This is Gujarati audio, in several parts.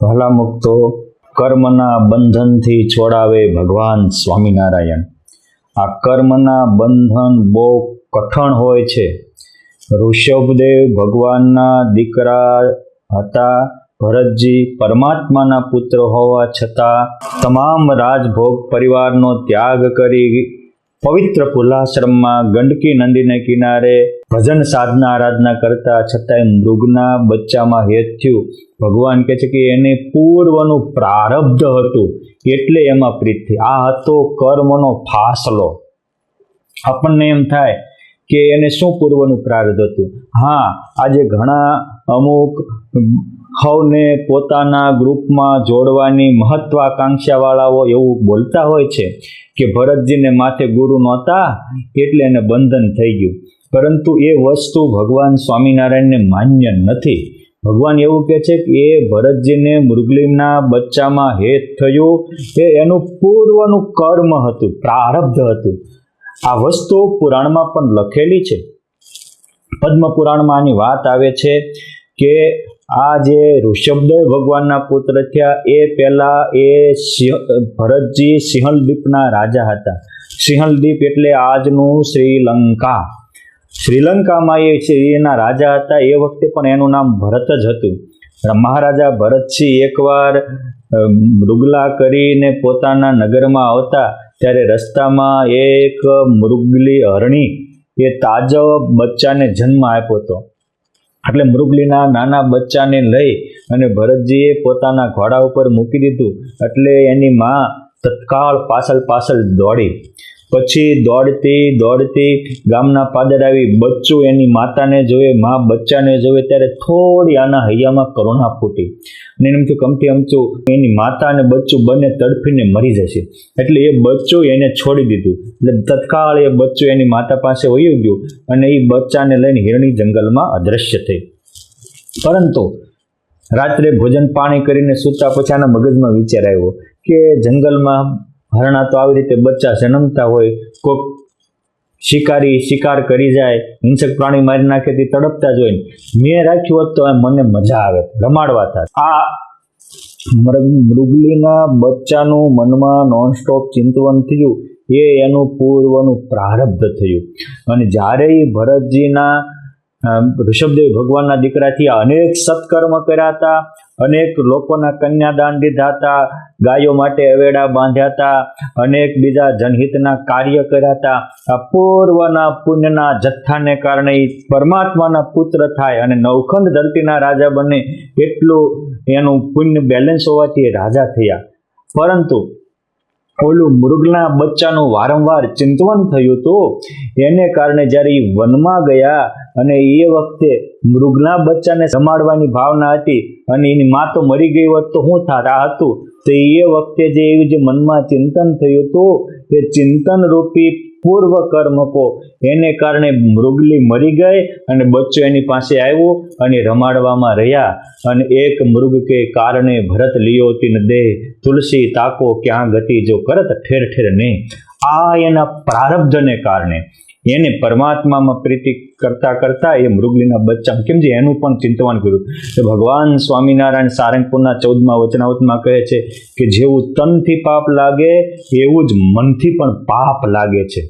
ભલા મુક્તો કર્મના બંધનથી છોડાવે ભગવાન સ્વામિનારાયણ। આ કર્મના બંધન બહુ કઠણ હોય છે। ઋષભદેવ ભગવાનના દીકરા હતા। ભરતજી પરમાત્માના પુત્ર હોવા છતાં તમામ રાજભોગ પરિવારનો ત્યાગ કરી પવિત્ર પુલાશ્રમમાં ગંડકી નદીને કિનારે ભજન સાધના આરાધના કરતા છતાંય મૃગના બચ્ચામાં હેત થયું। ભગવાન કહે છે કે એને પૂર્વનું પ્રારબ્ધ હતું એટલે એમાં પ્રીત થઈ। આ હતો કર્મનો ફાસલો। આપણને એમ થાય કે એને શું પૂર્વનું પ્રારબ્ધ હતું? હા, આજે ઘણા અમુક હવને પોતાના ગ્રુપમાં જોડવાની મહત્વાકાંક્ષાવાળાઓ એવું બોલતા હોય છે કે ભરતજીને માથે ગુરુ નહોતા એટલે એને બંધન થઈ ગયું, પરંતુ એ વસ્તુ ભગવાન સ્વામિનારાયણને માન્ય નથી। ભગવાન એવું કહે છે કે એ ભરતજીને મૃગલીના બચ્ચામાં હેત થયું એ એનું પૂર્વનું કર્મ હતું, પ્રારબ્ધ હતું। આ વસ્તુ પુરાણમાં પણ લખેલી છે। પદ્મ પુરાણમાં આની વાત આવે છે કે આ જે ઋષભદેવ ભગવાનના પુત્ર થયા એ પહેલા એ ભરતજી સિંહલદીપના રાજા હતા। સિંહલદીપ એટલે આજનું શ્રીલંકા। શ્રીલંકામાં એના રાજા હતા। એ વખતે પણ એનું નામ ભરત જ હતું। મહારાજા ભરતસિંહ એકવાર મૃગલા કરીને પોતાના નગરમાં આવતા ત્યારે રસ્તામાં એક મૃગલી હરણી એ તાજા બચ્ચાને જન્મ આપ્યો હતો। એટલે મૃગલીના નાના બચ્ચાને લઈ અને ભરતજીએ પોતાના ઘોડા ઉપર મૂકી દીધું। એટલે એની માં તત્કાળ પાછળ દોડી। પછી દોડતી ગામના પાદર આવી બચ્ચું એની માતાને જોવે, માં બચ્ચાને જોવે ત્યારે થોડી આના હૈયામાં કરુણા ફૂટી અને એમ થયું કમથી અમચું એની માતા અને બચ્ચું બંને તડફીને મરી જશે, એટલે એ બચ્ચું એને છોડી દીધું। એટલે તત્કાળ એ બચ્ચું એની માતા પાસે વયું ગયું અને એ બચ્ચાને લઈને હિરણી જંગલમાં અદૃશ્ય થઈ। પરંતુ રાત્રે ભોજન પાણી કરીને સૂતા પછી આના મગજમાં વિચાર આવ્યો કે જંગલમાં હરણા તો આવી રીતે બચ્ચા જન્મતા હોય, કોઈક શિકારી શિકાર કરી જાય, હિંસક પ્રાણી મારી નાખે તે તડપતા જ હોય, મેં રાખ્યું હોત તો મને મજા આવે, રમાડવા થાય। આ મૃગલીના બચ્ચાનું મનમાં નોનસ્ટોપ ચિંતવન થયું એ એનું પૂર્વનું પ્રારબ્ધ થયું। અને જ્યારે એ ભરતજીના ઋષભદેવ ભગવાનના દીકરાથી અનેક સત્કર્મ કર્યા હતા, અનેક લોકોના કન્યાદાન દીધા હતા, ગાયો માટે અવેડા બાંધ્યા હતા, અનેક બીજા જનહિતના કાર્ય કર્યા હતા। આ પૂર્વના પુણ્યના જથ્થાને કારણે પરમાત્માના પુત્ર થાય અને નવખંડ ધરતીના રાજા બને એટલું એનું પુણ્ય બેલેન્સ હોવાથી રાજા થયા। પરંતુ ઓલું મૃગના બચ્ચાનું વારંવાર ચિંતવન થયું હતું એને કારણે જ્યારે એ વનમાં ગયા અને એ વખતે મૃગના બચ્ચાને સંભાળવાની ભાવના હતી અને એની મા તો મરી ગઈ હોત તો શું થાત આ હતું, તો એ વખતે જે એવું જે મનમાં ચિંતન થયું હતું એ ચિંતન રૂપી પૂર્વ કર્મ કો એને કારણે મૃગલી મરી ગઈ અને બચ્ચો એની પાસે આવ્યું અને રમાડવામાં રહ્યા। અને એક મૃગ કે કારણે ભરત લિયોતી ન દે તુલસી તાકો ક્યાં ગતિ જો કરત ઠેર ઠેર નહીં। આ એના પ્રારબ્ધને કારણે એને પરમાત્મામાં પ્રીતિ કરતા એ મૃગલીના બચ્ચા કેમ છે એનું પણ ચિંતવન કર્યું। તો ભગવાન સ્વામિનારાયણ સારંગપુરના 14મા વચનાવતમાં કહે છે કે જેવું તનથી પાપ લાગે એવું જ મનથી પણ પાપ લાગે છે।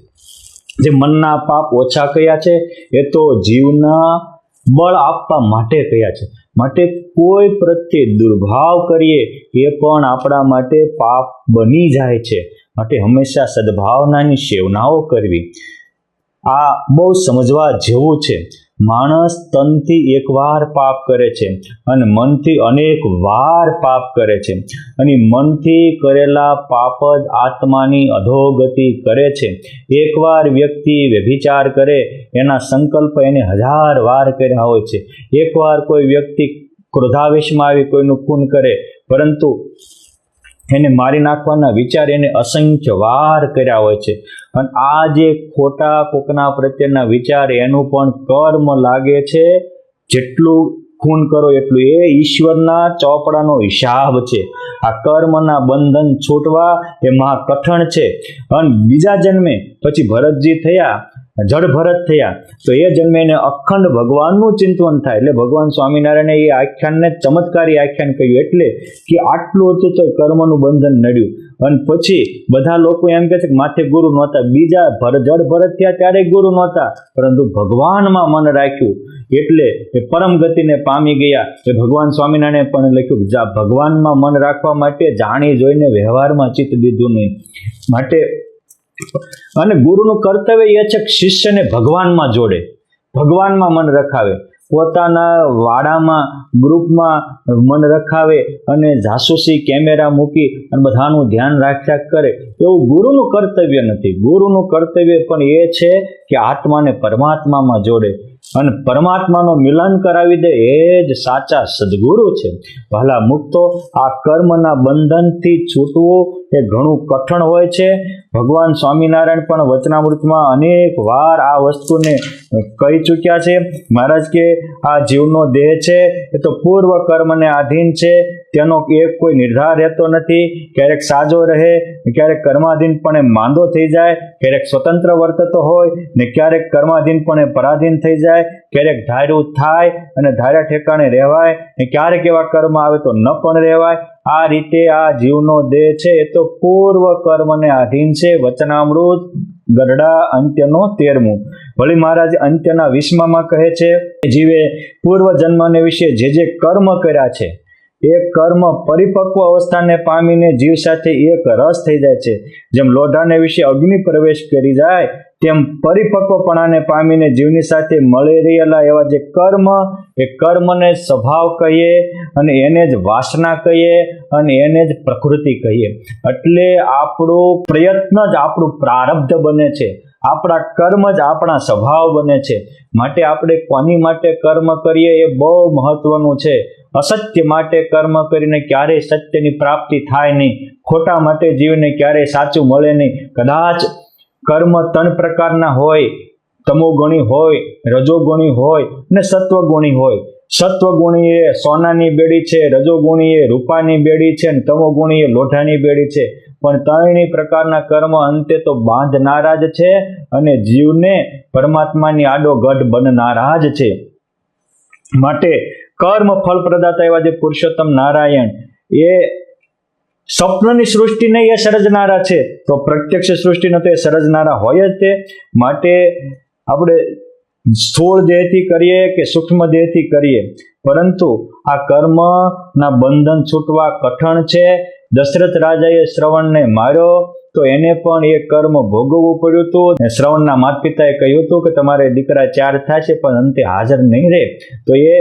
જે મનના પાપ ઓછા કયા છે એ તો જીવના બળ આપવા માટે કયા છે। માટે કોઈ પ્રત્યે દુર્ભાવ કરીએ એ પણ આપણા માટે પાપ બની જાય છે। માટે હંમેશા સદભાવનાની સેવનાઓ કરવી આ બહુ સમજવા જેવું છે। માણસ તનથી એકવાર પાપ કરે છે અને મનથી અનેક વાર પાપ કરે છે અને મનથી કરેલા પાપ જ આત્માની અધોગતિ કરે છે। એકવાર વ્યક્તિ વ્યભિચાર કરે એના સંકલ્પ એને 1000 વાર કર્યા હોય છે। એકવાર કોઈ વ્યક્તિ ક્રોધાવેશમાં આવી કોઈનું ખૂન કરે પરંતુ એને મારી નાખવાના વિચાર એને અસંખ્ય વાર કર્યા હોય છે। અને આ જે ખોટા કોકના પ્રત્યેના વિચાર એનું પણ કર્મ લાગે છે। જેટલું ખૂન કરો એટલું એ ઈશ્વરના ચોપડાનો હિસાબ છે। આ કર્મના બંધન છૂટવા એ મહા કઠણ છે। અને બીજા જન્મે પછી ભરતજી થયા જડભરત થયા તો એ જન્મે એને અખંડ ભગવાનનું ચિંતન થાય. એટલે ભગવાન સ્વામિનારાયણે એ આખ્યાનને ચમત્કારી આખ્યાન કહ્યું, એટલે કે આટલું હતું તો કર્મનું બંધન નડ્યું. અને પછી બધા લોકો એમ કહે છે કે માથે ગુરુ નહોતા, બીજા જડભરત થયા ત્યારે ગુરુ નહોતા, પરંતુ ભગવાનમાં મન રાખ્યું એટલે એ પરમ ગતિને પામી ગયા. એ ભગવાન સ્વામિનારાયણે પણ લખ્યું કે ભગવાનમાં મન રાખવા માટે જાણી જોઈને વ્યવહારમાં ચિત્ત દીધું નહીં. માટે અને ગુરુનું કર્તવ્ય એ છે કે શિષ્યને ભગવાનમાં જોડે, ભગવાનમાં મન રખાવે, પોતાના વાડામાં ગ્રુપમાં મન રખાવે અને જાસૂસી કેમેરા મૂકી અને બધાનું ધ્યાન રાખ્યા કરે, એવું ગુરુનું કર્તવ્ય નથી. ગુરુનું કર્તવ્ય પણ એ છે કે આત્માને પરમાત્મામાં જોડે અને પરમાત્માનું મિલન કરાવી દે, એ જ સાચા સદગુરુ છે. ભલા મુક્તો, આ કર્મના બંધનથી છૂટવું એ ઘણું કઠણ હોય છે. ભગવાન સ્વામિનારાયણ પણ વચનામૃતમાં અનેક વાર આ વસ્તુને કહી ચૂક્યા છે. મહારાજ કે આ જીવનો દેહ છે એ તો પૂર્વ કર્મને આધીન છે, તેનો એક કોઈ નિર્ધાર રહેતો નથી. ક્યારેક સાજો રહે, ક્યારેક કર્માધીનપણે માંદો થઈ જાય, ક્યારેક સ્વતંત્ર વર્તતો હોય ને ક્યારેક કર્માધીનપણે પરાધીન થઈ જાય, ક્યારેક ધાર્યું થાય અને ધાર્યા ઠેકાણે રહેવાય ને ક્યારેક એવા કર્મ આવે તો ન પણ રહેવાય. આ રીતે આ જીવનો દેહ છે એ તો પૂર્વ કર્મને આધીન છે. વચનામૃત ગરડા અંત્યનો 13મું. વળી મહારાજ અંત્યના 20માં કહે છે, જીવે પૂર્વ જન્મને વિશે જે કર્મ કર્યા છે એ કર્મ પરિપક્વ અવસ્થાને પામીને જીવ સાથે એક રસ થઈ જાય છે. જેમ લોઢાને વિશે અગ્નિ પ્રવેશ કરી જાય તેમ પરિપક્વપણાને પામીને જીવની સાથે મળી રહેલા એવા જે કર્મ, એ કર્મને સ્વભાવ કહીએ અને એને જ વાસના કહીએ અને એને જ પ્રકૃતિ કહીએ. એટલે આપણો પ્રયત્ન જ આપણું પ્રારબ્ધ બને છે, આપણા કર્મ જ આપણા સ્વભાવ બને છે. માટે આપણે કોની માટે કર્મ કરીએ એ બહુ મહત્વનું છે. અસત્ય માટે કર્મ કરીને ક્યારેય સત્યની પ્રાપ્તિ થાય નહીં, ખોટા માટે જીવને ક્યારેય સાચું મળે નહીં. કદાચ કર્મ 3 પ્રકારના હોય, તમોગુણી હોય, રજોગુણી હોય અને સત્વગુણી હોય. સત્વગુણી એ સોનાની બેડી છે, રજોગુણી એ રૂપાની બેડી છે અને તમોગુણી એ લોઢાની બેડી છે. પણ 3 પ્રકારના કર્મ અંતે તો બાંધનારા જ છે અને જીવને પરમાત્માની આડો ગઢ બનનારા જ છે. માટે કર્મ ફળ પ્રદાતા એવા જે પુરુષોત્તમ નારાયણ એ સ્વપ્નની સૃષ્ટિને એ સર્જનારા છે, તો પ્રત્યક્ષ સૃષ્ટિને તો એ સર્જનારા હોય જ તે. માટે આપણે સ્થૂળ દેહથી કરીએ કે સૂક્ષ્મ દેહથી કરીએ, પરંતુ આ કર્મના બંધન છૂટવા કઠણ છે. દશરથ રાજાએ શ્રવણને માર્યો તો એને પણ એ કર્મ ભોગવવું પડ્યું હતું. શ્રવણના માતા પિતાએ કહ્યું હતું કે તમારે દીકરા 4 થશે પણ અંતે હાજર નહીં રહે, તો એ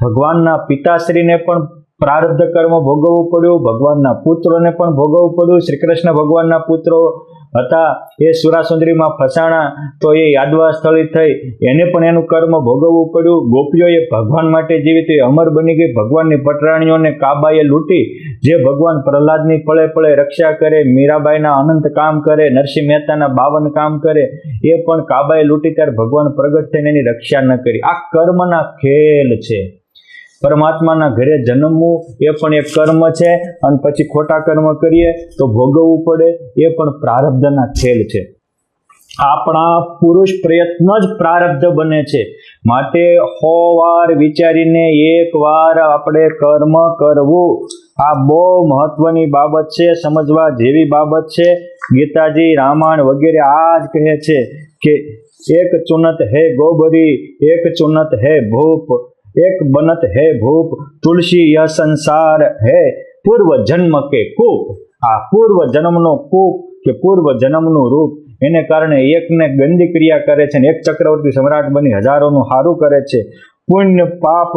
ભગવાનના પિતાશ્રીને પણ પ્રારબ્ધ કર્મ ભોગવવું પડ્યું, ભગવાનના પુત્રોને પણ ભોગવવું પડ્યું. શ્રી કૃષ્ણ ભગવાનના પુત્રો હતા એ સુરાસુંદરીમાં ફસાણા તો એ યાદવા સ્થળી થઈ, એને પણ એનું કર્મ ભોગવવું પડ્યું. ગોપીઓએ ભગવાન માટે જીવી તો એ અમર બની ગઈ. ભગવાનની પટરાણીઓને કાબાએ લૂંટી, જે ભગવાન પ્રહલાદની પળે પળે રક્ષા કરે, મીરાબાઈના અનંત કામ કરે, નરસિંહ મહેતાના 52 કામ કરે, એ પણ કાબાએ લૂંટી ત્યારે ભગવાન પ્રગટ થઈને એની રક્ષા ન કરી. આ કર્મના ખેલ છે. પરમાત્માના ઘરે જન્મવું એ પણ એક કર્મ છે અને પછી ખોટા કર્મ કરીએ તો ભોગવવું પડે, એ પણ પ્રારબ્ધના ખેલ છે. આપણા પુરુષ પ્રયત્ન જ પ્રારબ્ધ બને છે. માટે 100 વાર વિચારીને 1 વાર આપણે કર્મ કરવું, આ બહુ મહત્વની બાબત છે, સમજવા જેવી બાબત છે. ગીતાજી, રામાયણ વગેરે આ જ કહે છે કે એક ચુનત હે ગોબરી, એક ચુનત હે ભૂપ, એક બનત હે ભૂપ, તુલસી યહ સંસાર હે પૂર્વ જન્મ કે કૂપ. આ પૂર્વ જન્મનો કૂપ કે પૂર્વ જન્મનું રૂપ, એને કારણે એકને ગંદી ક્રિયા કરે છે ને એક ચક્રવર્તી સમ્રાટ બની હજારોનું સારું કરે છે. પુણ્ય પાપ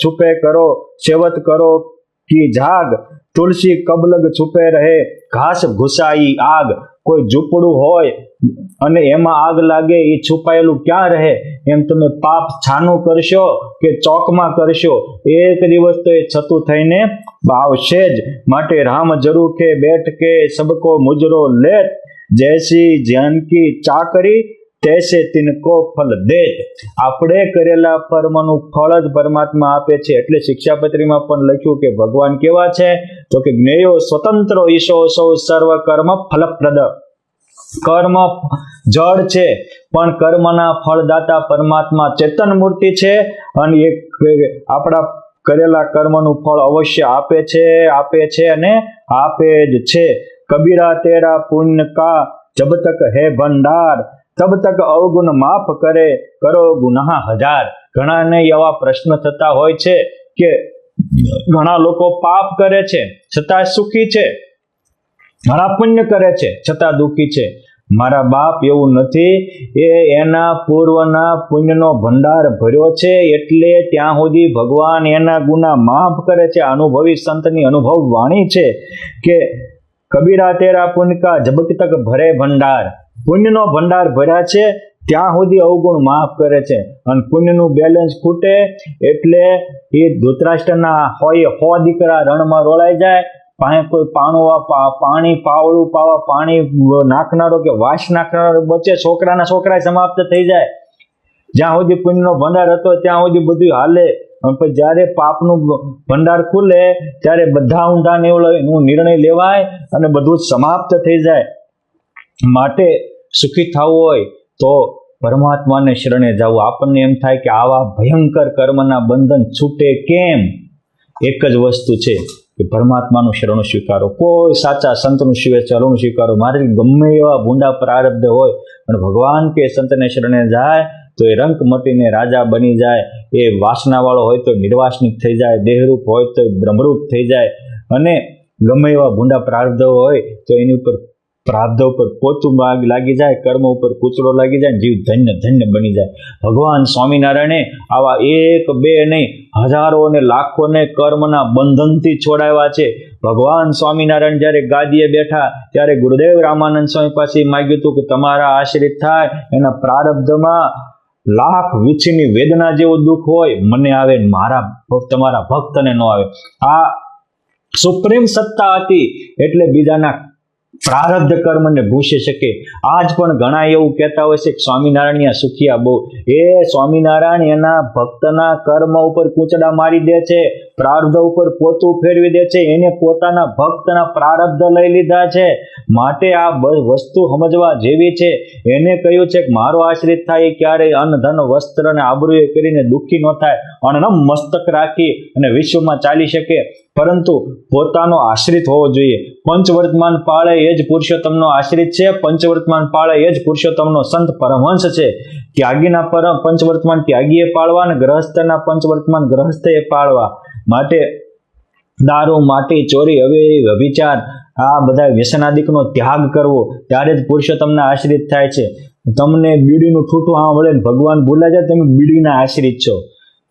છુપે કરો, સેવત કરો કી જાગ, તુલસી કબલગ છુપે રહે, ઘાસ ઘુસાઈ આગ. કોઈ ઝૂંપડું હોય અને એમાં આગ લાગે, એ છુપાયેલું ક્યાં રહે? એમ તમે પાપ છાનું કરશો કે ચોકમાં કરશો, એક દિવસ તો એ છતું થઈને આવશે જ. માટે રામ જરૂર કે બેઠ કે સબકો મુજરો લેત, જૈસી જાનકી ચાકરી તૈસે તિનકો ફલ દેત. આપણે કરેલા કર્મનું ફળ જ પરમાત્મા આપે છે. એટલે શિક્ષાપત્રીમાં પણ લખ્યું કે ભગવાન કેવા છે, તો કે જ્ઞેયો સ્વતંત્ર ઈશો સૌ સર્વ કર્મ ફલપ્રદ. કર્મ જળ છે, પણ કર્મના ફળદાતા પરમાત્મા ચેતન મૂર્તિ છે અને એ આપણા કરેલા કર્મનું ફળ અવશ્ય આપે છે અને આપે જ છે. કબીરા તેરા પુણ્ય કા જબ તક હે ભંડાર, તબ તક અવગુણ માફ કરે, કરો ગુનાહ હજાર. ઘણાને એવા પ્રશ્ન થતા હોય છે કે ઘણા લોકો પાપ કરે છે છતાં સુખી છે, ઘણા પુણ્ય કરે છે છતાં દુઃખી છે. મારા બાપ એવું નથી, એ એના પૂર્વના પુણ્યનો ભંડાર ભર્યો છે એટલે ત્યાં સુધી ભગવાન એના ગુના માફ કરે છે. અનુભવી સંતની અનુભવ વાણી છે કે કબીરા તેરા પુણ્ય કા જબ તક ભરે ભંડાર, પુણ્યનો ભંડાર ભર્યા છે ત્યાં સુધી અવગુણ માફ કરે છે. અને પુણ્યનું બેલેન્સ ખૂટે એટલે એ ધૃતરાષ્ટ્રના હોય 100 દીકરા રણમાં રોળાઈ જાય, પાસે કોઈ પાણી પાવળું પાવા પાણી નાખનારો કે વાસ નાખનારો બચે, છોકરા સમાપ્ત થઈ જાય. જ્યાં સુધી પુણ્યનો ભંડાર હતો ત્યાં સુધી બધું હાલે, પણ જ્યારે પાપનું ભંડાર ખુલે ત્યારે બધા ઊંધા નિર્ણય લેવાય અને બધું સમાપ્ત થઈ જાય. માટે સુખી થવું હોય તો પરમાત્માને શરણે જવું. આપણને એમ થાય કે આવા ભયંકર કર્મના બંધન છૂટે કેમ? એક જ વસ્તુ છે કે પરમાત્માનું શરણું સ્વીકારો, કોઈ સાચા સંતનું શરણું સ્વીકારો. મારે ગમે એવા ભૂંડા પ્રારબ્ધ હોય પણ ભગવાન કે સંતને શરણે જાય તો એ રંક મટીને રાજા બની જાય. એ વાસનાવાળો હોય તો નિર્વાસનિક થઈ જાય, દેહરૂપ હોય તો બ્રહ્મરૂપ થઈ જાય. અને ગમે એવા ભૂંડા પ્રારબ્ધ હોય તો એની ઉપર પ્રારબ્ધ ઉપર પોતું લાગી જાય, કર્મ ઉપર કૂચડો લાગી જાય, જીવ ધન્ય ધન્ય બની જાય. ભગવાન સ્વામિનારાયણે આવા 1 2 નહીં, હજારો અને લાખોને કર્મના બંધનથી છોડાવ્યા છે. ભગવાન સ્વામિનારાયણ જ્યારે ગાદીએ બેઠા ત્યારે ગુરુદેવ રામાનંદ સ્વામી પાસે માગ્યું હતું કે તમારા આશ્રિત થાય એના પ્રારબ્ધમાં લાખ વીછીની વેદના જેવું દુઃખ હોય મને આવે, મારા તમારા ભક્તને ન આવે. આ સુપ્રીમ સત્તા હતી એટલે બીજાના પ્રારબ્ધ કર્મને ભૂસી શકે. આજ પણ ઘણા એવું કહેતા હોય છે કે સ્વામિનારાયણ સુખિયા બહુ. એ સ્વામિનારાયણ એના ભક્તના કર્મ ઉપર કૂચડા મારી દે છે, પ્રારબ્ધ ઉપર પોતું ફેરવી દે છે. એને પોતાના ભક્તના પ્રારબ્ધ લઈ લીધા છે. માટે આ વસ્તુ સમજવા જેવી છે. એને કહ્યું છે કે મારો આશ્રિત થાય એ ક્યારેય અન્ન ધન વસ્ત્ર અને આબરૂએ કરીને દુઃખી ન થાય, અનનમ મસ્તક રાખી અને વિશ્વમાં ચાલી શકે, પરંતુ પોતાનો આશ્રિત હોવો જોઈએ. પંચવર્તમાન પાળે એ જ પુરુષોત્તમનો આશ્રિત છે, પંચવર્તમાન પાળે એ જ પુરુષોત્તમનો સંત પરમહંસ છે. ત્યાગીના પંચવર્તમાન ત્યાગીએ પાળવા અને ગ્રહસ્થના પંચવર્તમાન ગ્રહસ્થે પાળવા. માટે દારૂ, માટી, ચોરી, હવે વ્યભિચાર, આ બધા વ્યસનાદિકનો ત્યાગ કરવો, ત્યારે જ પુરુષોત્તમના આશ્રિત થાય છે. તમને બીડીનું ઠૂઠું સાંભળે ભગવાન ભૂલાઈ જાય, તમે બીડીના આશ્રિત છો.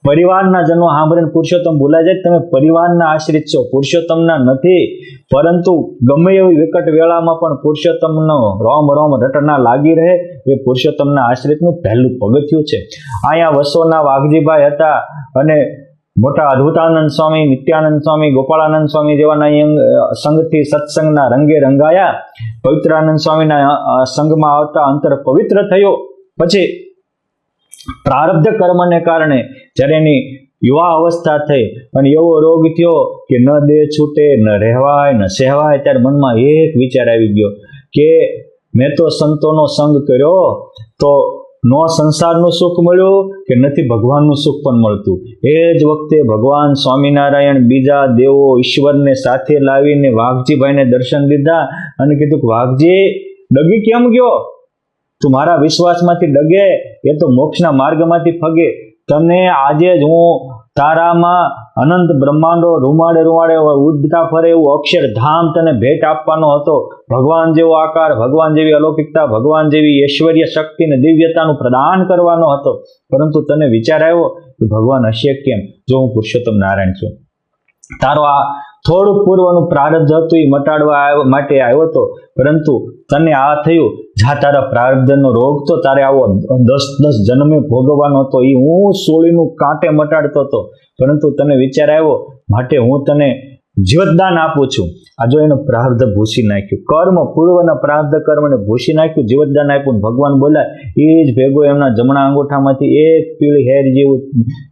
પરિવારના જનો સાંભળીને પુરુષોત્તમ ભૂલાઈ જાય, તમે પરિવારના આશ્રિત છો, પુરુષોત્તમના નથી. પરંતુ ગમે એવી વિકટ વેળામાં પણ પુરુષોત્તમનો રોમ રોમ રટના લાગી રહે એ પુરુષોત્તમના આશ્રિતનું પહેલું પગથિયું છે. અહીંયા વસોના વાઘજીભાઈ હતા અને મોટા અદ્ભુતાનંદ સ્વામી, નિત્યાનંદ સ્વામી, ગોપાળાનંદ સ્વામી જેવાના સંઘથી સત્સંગના રંગે રંગાયા. પવિત્રાનંદ સ્વામીના સંઘમાં આવતા અંતર પવિત્ર થયો. પછી પ્રારબ્ધ કર્મને કારણે જ્યારે એની યુવા અવસ્થા થઈ અને એવો રોગ થયો કે ન દેહ છૂટે, ન રહેવાય, ન સહેવાય, ત્યારે મનમાં એક વિચાર આવી ગયો કે મેં તો સંતોનો સંગ કર્યો તો ન સંસારનું સુખ મળ્યું કે નથી ભગવાનનું સુખ પણ મળતું. એ જ વખતે ભગવાન સ્વામિનારાયણ બીજા દેવો ઈશ્વરને સાથે લાવીને વાઘજીભાઈને દર્શન લીધા અને કીધું કે વાઘજી ડગી કેમ ગયો? તું મારા વિશ્વાસમાંથી ડગે, એ તો મોક્ષના માર્ગમાંથી ફગે. તને આજે જ હું તારામાં અનંત બ્રહ્માંડો રૂમાડે રૂમાડે ઉડતા ફરે એવું અક્ષરધામ તને ભેટ આપવાનો હતો. ભગવાન જેવો આકાર, ભગવાન જેવી અલૌકિકતા, ભગવાન જેવી ઐશ્વર્ય શક્તિ અને દિવ્યતાનું પ્રદાન કરવાનો હતો. પરંતુ તને વિચાર આવ્યો કે ભગવાન હશે કેમ જો હું પુરુષોત્તમ નારાયણ છું? તારો આ થોડું પૂર્વનું પ્રારબ્ધ હતું એ મટાડવા માટે આવ્યો હતો, પરંતુ તને આ થયું. જા તારા પ્રારબ્ધનો રોગ તો તારે આવો 10 જન્મે ભોગવવાનો હતો, એ હું સોળીનું કાંટે મટાડતો હતો. પરંતુ તને વિચાર આવ્યો માટે હું તને જીવતદાન આપું છું. આ જો એનો પ્રારબ્ધ ભૂસી નાખ્યું, કર્મ પૂર્વના પ્રારબ્ધ કર્મને ભૂસી નાખ્યું, જીવતદાન આપ્યું. ભગવાન બોલ્યા એ જ ભેગો એમના જમણા અંગૂઠામાંથી એક પીળી હેર જેવું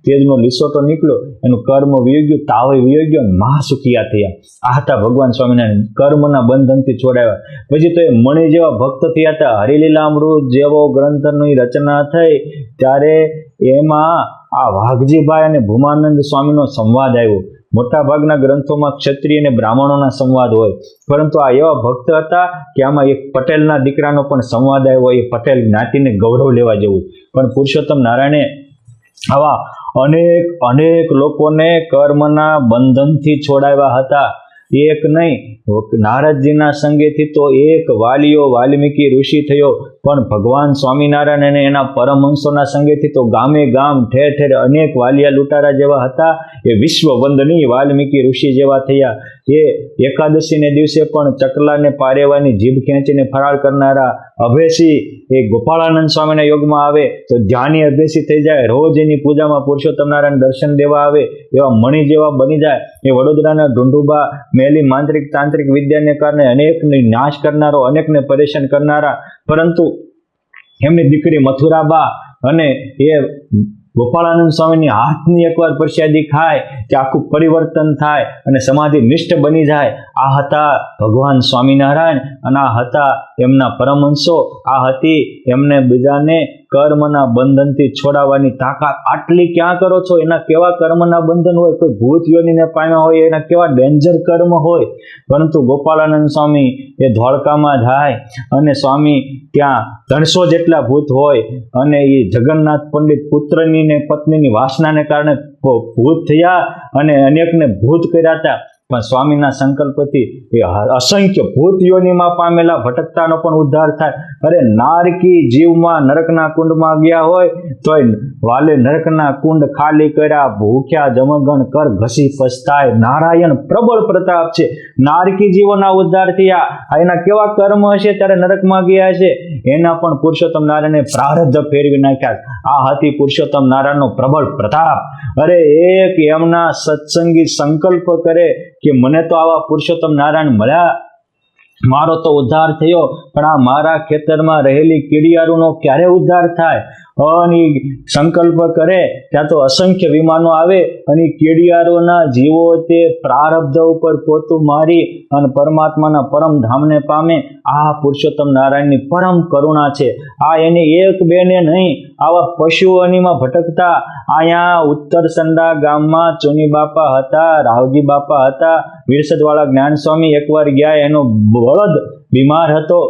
તેજનો લીસોટો નીકળ્યો, એનું કર્મ વિયોગ્યું, તાવે વિયોગ્યો, મહાસુખિયા થયા. આ હતા ભગવાન સ્વામિનારાયણ, કર્મના બંધનથી છોડાવ્યા. પછી તો એ મણી જેવા ભક્ત થયા હતા. હરિલીલામૃત જેવો ગ્રંથની રચના થઈ ત્યારે એમાં આ વાઘજીભાઈ અને ભૂમાનંદ સ્વામીનો સંવાદ આવ્યો. મોટા ભાગના ગ્રંથોમાં ક્ષત્રિય અને બ્રાહ્મણોના સંવાદ હોય, પરંતુ આ એવા ભક્ત હતા કે આમાં એક પટેલના દીકરાનો પણ સંવાદ આવ્યો. એ પટેલ જ્ઞાતિને ગૌરવ લેવા જેવું. પણ પુરુષોત્તમ નારાયણે આવા અનેક લોકોને કર્મના બંધનથી છોડાવ્યા હતા. એક નહીં, નારદજીના સંગેથી તો એક વાલ્મીકી ઋષિ થયો, પણ ભગવાન સ્વામિનારાયણ અને એના પરમહંસોના સંગેથી તો ગામે ગામ ઠેર ઠેર અનેક વાલિયા લૂંટારા જેવા હતા. એ વિશ્વ વંદનીય વાલ્મીકી ઋષિ જેવા થયા. એ એકાદશીને દિવસે પણ ચકલાને પારેવાની જીભ ખેંચીને ફરાર કરનારા અભેસી એ ગોપાળાનંદ સ્વામીના યોગમાં આવે તો ધ્યાની અભેસી થઈ જાય. રોજ એની પૂજામાં પુરુષોત્તમ નારાયણ દર્શન દેવા આવે એવા મણી જેવા બની જાય. એ વડોદરાના ઢુંઢુબા મેલી માંત્રિક તાંત્રિક વિદ્યાને કારણે અનેકને નાશ કરનારો, અનેકને પરેશાન કરનારા, પરંતુ એમની દીકરી મથુરાબા અને એ ગોપાળાનંદ સ્વામીની હાથની એકવાર પ્રસાદી ખાય કે આખું પરિવર્તન થાય અને સમાધિ નિષ્ઠ બની જાય. આ હતા ભગવાન સ્વામિનારાયણ અને આ હતા એમના પરમહંસો. આ હતી એમને બીજાને કર્મના બંધનથી છોડાવવાની તાકાત. આટલી ક્યાં કરો છો? એના કેવા કર્મના બંધન હોય, કોઈ ભૂત યોનીને પામ્યા હોય એના કેવા ડેન્જર કર્મ હોય. પરંતુ ગોપાળાનંદ સ્વામી એ ધોળકામાં જાય અને સ્વામી ત્યાં 300 જેટલા ભૂત હોય અને એ જગન્નાથ પંડિત પુત્રની ને પત્નીની વાસનાને કારણે ભૂત થયા અને અનેકને ભૂત કર્યા હતા. પણ સ્વામીના સંકલ્પથી એ અસંખ્ય ભૂત યોનિમાં પામેલા ભટકતાનો પણ ઉદ્ધાર થાય. અરે નારકી જીવમાં નરકના કુંડમાં ગયા હોય તોય વાલે નરકના કુંડ ખાલી કર્યા, ભૂખ્યા જમગણ કર ઘસી પસ્તાય. નારાયણ પ્રબળ પ્રતાપ છે. નારકી જીવોના ઉદ્ધાર થયા. એના કેવા કર્મ હશે ત્યારે નરકમાં ગયા હશે, એના પણ પુરુષોત્તમ નારાયણે પ્રારબ્ધ ફેરવી નાખ્યા. આ હતી પુરુષોત્તમ નારાયણનો પ્રબળ પ્રતાપ. અરે એક એમના સત્સંગી સંકલ્પ કરે કે મને તો આવા પુરુષોત્તમ નારાયણ મળ્યા, મારો તો ઉદ્ધાર થયો, પણ આ મારા ખેતરમાં રહેલી કીડિયારોનો ક્યારે ઉદ્ધાર થાય? અને સંકલ્પ કરે ત્યાં તો અસંખ્ય વિમાનો આવે અને કીડિયારોના જીવો તે પ્રારબ્ધ ઉપર પોતું મારી અને પરમાત્માના પરમ ધામને પામે. આ પુરુષોત્તમ નારાયણની પરમ કરુણા છે. આ એની એક બે ને નહીં, આવા પશુઓનીમાં ભટકતા અહીંયા ઉત્તર સંડા ગામમાં ચોની બાપા હતા, રાવજી બાપા હતા, વિરસદવાળા જ્ઞાન સ્વામી એકવાર ગયા, એનો બળદ બીમાર હતો.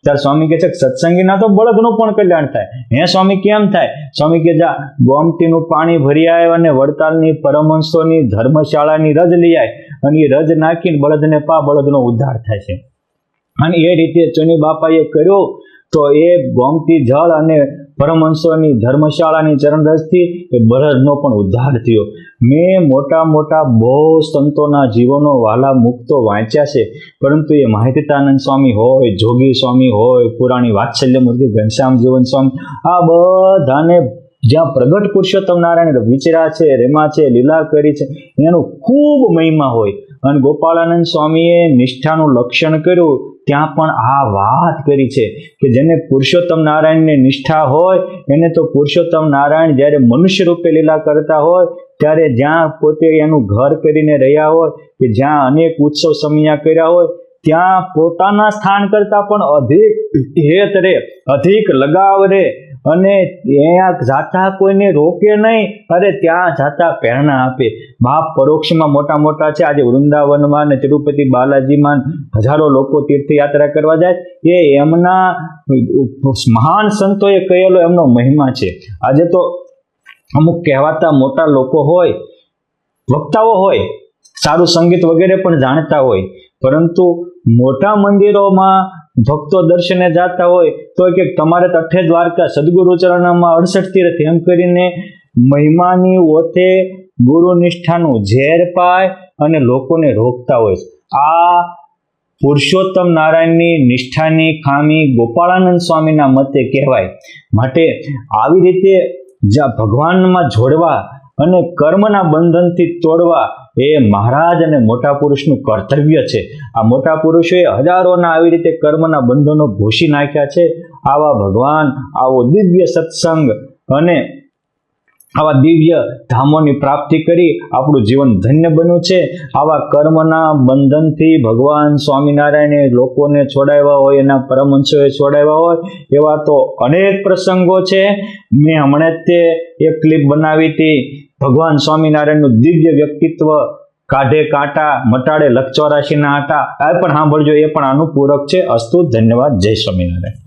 ત્યારે સ્વામી કહે છે સત્સંગીના તો બળદનું પણ કલ્યાણ થાય. હે સ્વામી કેમ થાય? સ્વામી કે જા ગોમતીનું પાણી ભરી આવે અને વડતાલની પરમહંસોની ધર્મશાળાની રજ લઈ આવે અને એ રજ નાખીને બળદને બળદનો ઉદ્ધાર થાય છે. અને એ રીતે ચોની બાપાએ કર્યો તો એ ગોમતી જળ અને પરમહંસોની ધર્મશાળાની ચરણરજથી એ બળદનો પણ ઉદ્ધાર થયો. મેં મોટા બહુ સંતોના જીવનો વાલા મુક્તો વાંચ્યા છે, પરંતુ એ માહિતાનંદ સ્વામી હોય, જોગી સ્વામી હોય, પુરાણી વાત્સલ્યમૂર્તિ ઘનશ્યામ જીવન સ્વામી, આ બધાને જ્યાં પ્રગટ પુરુષોત્તમ નારાયણ વિચર્યા છે, રેમા છે, લીલા કરી છે, એનું ખૂબ મહિમા હોય. અને ગોપાળાનંદ સ્વામીએ નિષ્ઠાનું લક્ષણ કર્યું ત્યાં પણ આ વાત કરી છે કે જેને પુરુષોત્તમ નારાયણની નિષ્ઠા હોય એને તો પુરુષોત્તમ નારાયણ જ્યારે મનુષ્ય રૂપે લીલા કરતા હોય ત્યારે જ્યાં પોતે એનું ઘર કરીને રહ્યા હોય કે જ્યાં અનેક ઉત્સવ સમયા કર્યા હોય ત્યાં પોતાના સ્થાન કરતાં પણ અધિક હેત રે, અધિક લગાવ રે અને ત્યાં જાતા કોઈને રોકે નહીં. અરે ત્યાં જાતા પ્રેરણા આપે. બાપ પરોક્ષમાં મોટા છે. આજે વૃંદાવનમાં અને તિરુપતિ બાલાજીમાં હજારો લોકો તીર્થયાત્રા કરવા જાય. એ એમના મહાન સંતોએ કહેલો એમનો મહિમા છે. આજે તો અમુક કહેવાતા મોટા લોકો હોય, વક્તાઓ હોય, સારું સંગીત વગેરે પણ જાણતા હોય, પરંતુ મોટા મંદિરોમાં ભક્તો દર્શને જાતા હોય તો કે તમારે અઠે દ્વારકા સદગુરુ ચરણમાં 68 તીર્થ એમ કરીને મહિમાની ઓથે ગુરુ નિષ્ઠાનું ઝેર પાય અને લોકોને રોકતા હોય. આ પુરુષોત્તમ નારાયણની નિષ્ઠાની ખામી ગોપાળાનંદ સ્વામીના મતે કહેવાય. માટે આવી રીતે જ્યાં ભગવાનમાં જોડવા અને કર્મના બંધનથી તોડવા એ મહારાજ અને મોટા પુરુષનું કર્તવ્ય છે. આ મોટા પુરુષોએ હજારોના આવી રીતે કર્મના બંધનો ભૂસી નાખ્યા છે. આવા ભગવાન, આવો દિવ્ય સત્સંગ અને આવા દિવ્ય ધામોની પ્રાપ્તિ કરી આપણું જીવન ધન્ય બન્યું છે. આવા કર્મના બંધનથી ભગવાન સ્વામિનારાયણે લોકોને છોડાવ્યા હોય, એના પરમહંસોએ છોડાવ્યા હોય એવા તો અનેક પ્રસંગો છે. મેં હમણાં જ તે એક ક્લિપ બનાવી હતી, ભગવાન સ્વામિનારાયણનું દિવ્ય વ્યક્તિત્વ, કાઢે કાંટા મટાડે લખ 84ના આટા. આ પણ સાંભળજો, એ પણ આનું પૂરક છે. અસ્તુ, ધન્યવાદ, જય સ્વામિનારાયણ.